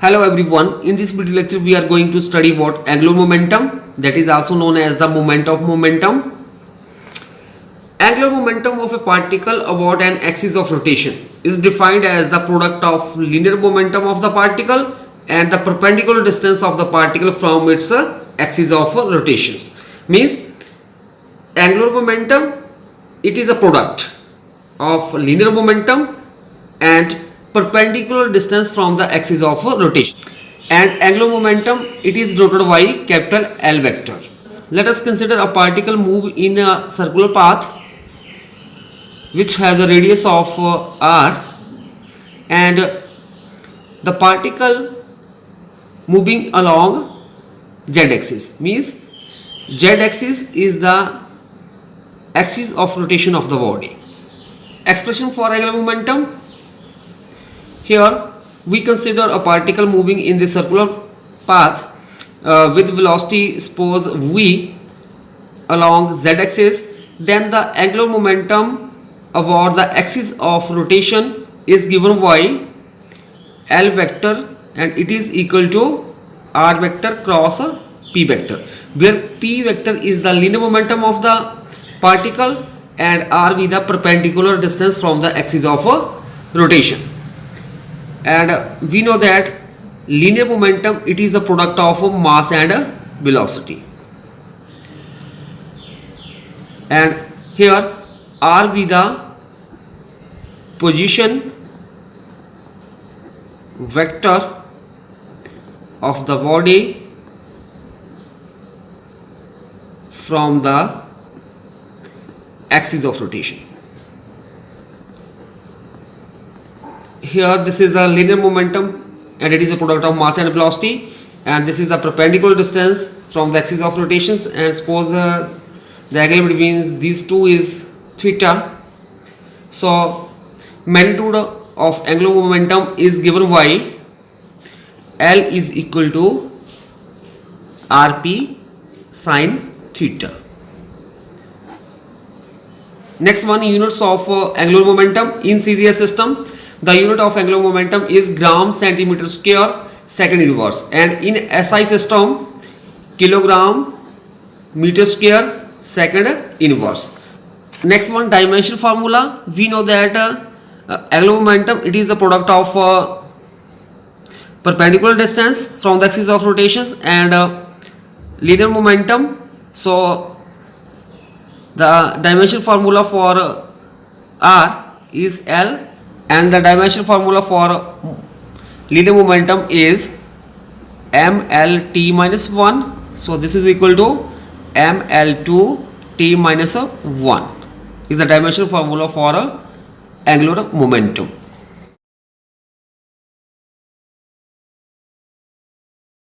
Hello everyone, in this video lecture we are going to study about angular momentum, that is also known as the moment of momentum. Angular momentum of a particle about an axis of rotation is defined as the product of linear momentum of the particle and the perpendicular distance of the particle from its axis of rotations. Means angular momentum, it is a product of linear momentum and perpendicular distance from the axis of rotation, and angular momentum, it is denoted by capital L vector. Let us consider a particle move in a circular path which has a radius of r, and the particle moving along z axis, means z axis is the axis of rotation of the body. Expression for angular momentum: here we consider a particle moving in the circular path with velocity suppose v along z axis. Then the angular momentum about the axis of rotation is given by L vector, and it is equal to r vector cross p vector, where p vector is the linear momentum of the particle and r be the perpendicular distance from the axis of rotation. And we know that linear momentum, it is the product of mass and velocity, and here r be the position vector of the body from the axis of rotation. Here this is a linear momentum and it is a product of mass and velocity, and this is the perpendicular distance from the axis of rotations, and suppose the angle between these two is theta. So magnitude of angular momentum is given by L is equal to Rp sin theta. Next one, units of angular momentum in CGS system. The unit of angular momentum is gram centimeter square second inverse, and in SI system kilogram meter square second inverse. Next one, dimension formula. We know that angular momentum, it is the product of perpendicular distance from the axis of rotations and linear momentum. So the dimension formula for R is L, and the dimension formula for linear momentum is mlt minus 1. So this is equal to ml2 t minus 1 is the dimension formula for angular momentum.